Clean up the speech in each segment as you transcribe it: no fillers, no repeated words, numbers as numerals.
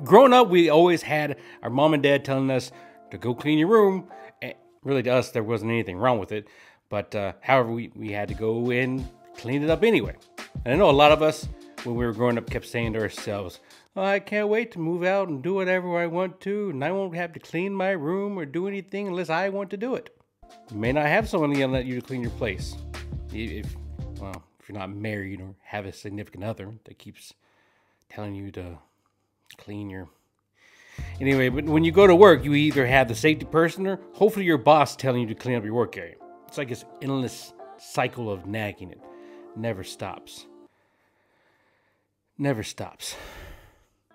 Growing up, we always had our mom and dad telling us to go clean your room. And really, to us, there wasn't anything wrong with it. But however, we had to go in, clean it up anyway. And I know a lot of us, when we were growing up, kept saying to ourselves, oh, I can't wait to move out and do whatever I want to, and I won't have to clean my room or do anything unless I want to do it. You may not have someone yelling at you to clean your place. If you're not married or have a significant other that keeps telling you to clean your... Anyway, but when you go to work, you either have the safety person or hopefully your boss telling you to clean up your work area. It's like this endless cycle of nagging. It never stops. Never stops.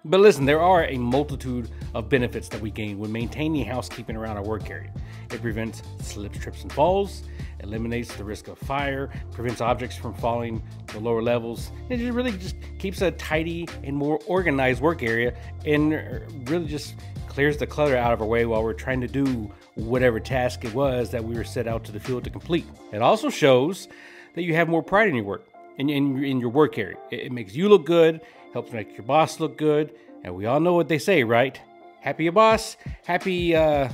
But listen, there are a multitude of benefits that we gain when maintaining housekeeping around our work area. It prevents slips, trips, and falls, eliminates the risk of fire, prevents objects from falling to lower levels. It just really just keeps a tidy and more organized work area and really just clears the clutter out of our way while we're trying to do whatever task it was that we were set out to the field to complete. It also shows that you have more pride in your work, in your work area. It makes you look good, helps make your boss look good, and we all know what they say, right? Happy your boss, happy, I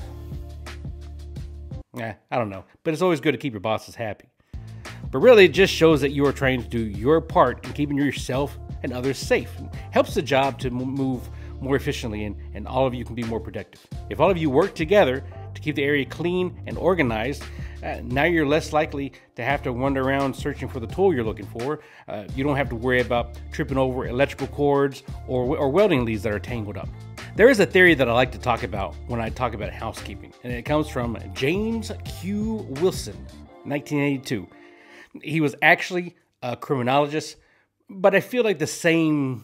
don't know. But it's always good to keep your bosses happy. But really, it just shows that you are trying to do your part in keeping yourself and others safe. It helps the job to move more efficiently, and all of you can be more productive. If all of you work together to keep the area clean and organized, now you're less likely to have to wander around searching for the tool you're looking for. You don't have to worry about tripping over electrical cords or welding leads that are tangled up. There is a theory that I like to talk about when I talk about housekeeping, and it comes from James Q. Wilson, 1982. He was actually a criminologist, but I feel like the same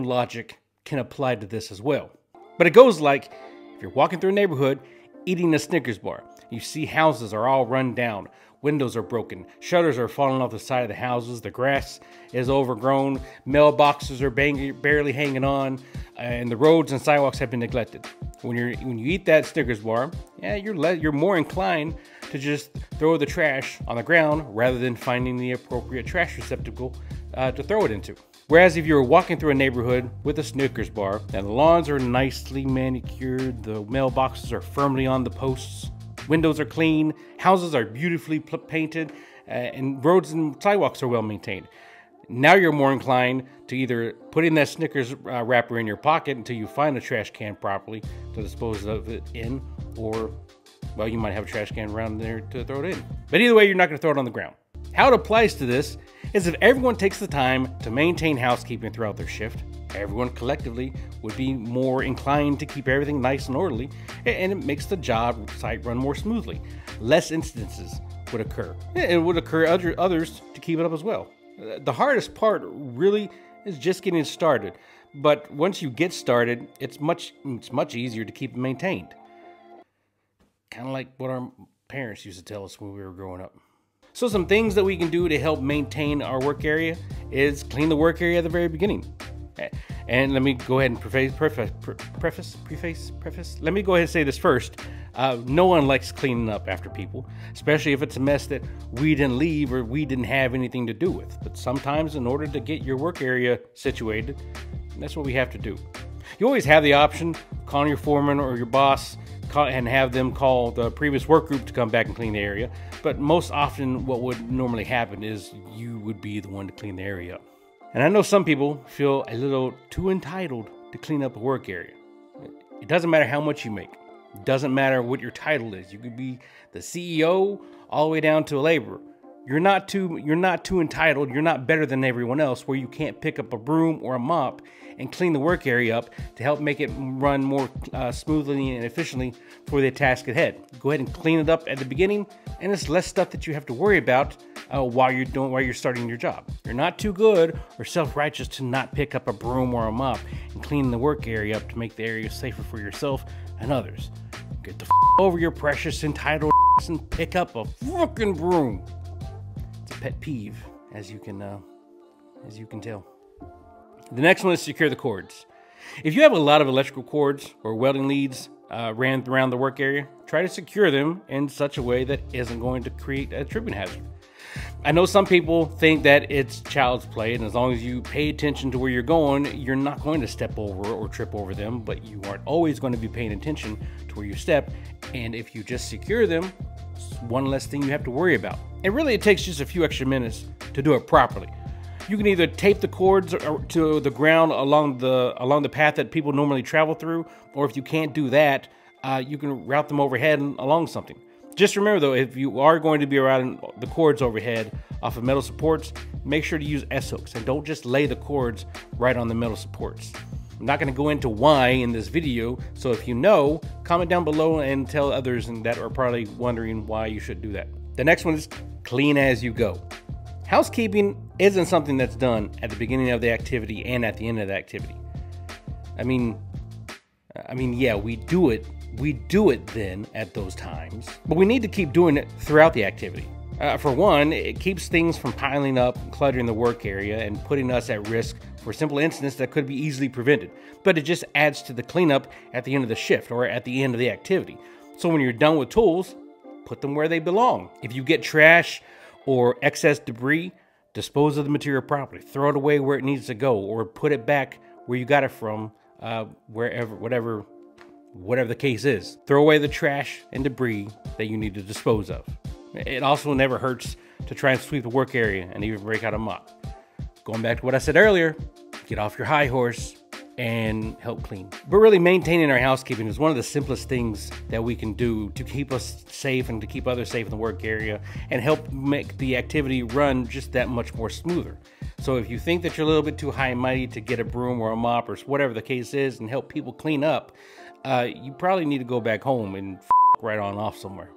logic can apply to this as well. But it goes like, if you're walking through a neighborhood eating a Snickers bar, you see houses are all run down, windows are broken, shutters are falling off the side of the houses, the grass is overgrown, mailboxes are barely hanging on, and the roads and sidewalks have been neglected. When you eat that Snickers bar, yeah, you're more inclined to just throw the trash on the ground rather than finding the appropriate trash receptacle to throw it into. Whereas if you're walking through a neighborhood with a Snickers bar and the lawns are nicely manicured, the mailboxes are firmly on the posts, windows are clean, houses are beautifully painted, and roads and sidewalks are well maintained. Now you're more inclined to either put in that Snickers wrapper in your pocket until you find a trash can properly to dispose of it in, or, well, you might have a trash can around there to throw it in. But either way, you're not going to throw it on the ground. How it applies to this is if everyone takes the time to maintain housekeeping throughout their shift, everyone collectively would be more inclined to keep everything nice and orderly, and it makes the job site run more smoothly. Less instances would occur. It would occur others to keep it up as well. The hardest part really is just getting started, but once you get started, it's much easier to keep it maintained. Kind of like what our parents used to tell us when we were growing up. So some things that we can do to help maintain our work area is clean the work area at the very beginning. And let me go ahead and preface. Let me go ahead and say this first. No one likes cleaning up after people, especially if it's a mess that we didn't leave or we didn't have anything to do with. But sometimes in order to get your work area situated, that's what we have to do. You always have the option of calling your foreman or your boss and have them call the previous work group to come back and clean the area. But most often what would normally happen is you would be the one to clean the area up. And I know some people feel a little too entitled to clean up a work area. It doesn't matter how much you make. It doesn't matter what your title is. You could be the CEO all the way down to a laborer. You're not too entitled. You're not better than everyone else where you can't pick up a broom or a mop and clean the work area up to help make it run more smoothly and efficiently for the task ahead. Go ahead and clean it up at the beginning, and it's less stuff that you have to worry about while you're starting your job. You're not too good or self-righteous to not pick up a broom or a mop and clean the work area up to make the area safer for yourself and others. Get the over your precious entitled and pick up a fucking broom. It's a pet peeve, as you can tell. The next one is secure the cords. If you have a lot of electrical cords or welding leads ran around the work area, try to secure them in such a way that isn't going to create a tripping hazard. I know some people think that it's child's play, and as long as you pay attention to where you're going, you're not going to step over or trip over them, but you aren't always going to be paying attention to where you step. And if you just secure them, it's one less thing you have to worry about. And really, it takes just a few extra minutes to do it properly. You can either tape the cords to the ground along the path that people normally travel through, or if you can't do that, you can route them overhead and along something. Just remember though, if you are going to be routing the cords overhead off of metal supports, make sure to use S-hooks and don't just lay the cords right on the metal supports. I'm not going to go into why in this video, so if you know, comment down below and tell others that are probably wondering why you should do that. The next one is clean as you go. Housekeeping isn't something that's done at the beginning of the activity and at the end of the activity. I mean, yeah, we do it then at those times, but we need to keep doing it throughout the activity. For one, it keeps things from piling up, cluttering the work area, and putting us at risk for simple incidents that could be easily prevented. But it just adds to the cleanup at the end of the shift or at the end of the activity. So when you're done with tools, put them where they belong. If you get trash or excess debris, dispose of the material properly. Throw it away where it needs to go, or put it back where you got it from, whatever the case is. Throw away the trash and debris that you need to dispose of. It also never hurts to try and sweep the work area and even break out a mop. Going back to what I said earlier, get off your high horse and help clean. But really, maintaining our housekeeping is one of the simplest things that we can do to keep us safe and to keep others safe in the work area and help make the activity run just that much more smoother. So if you think that you're a little bit too high and mighty to get a broom or a mop or whatever the case is and help people clean up, you probably need to go back home and right on off somewhere.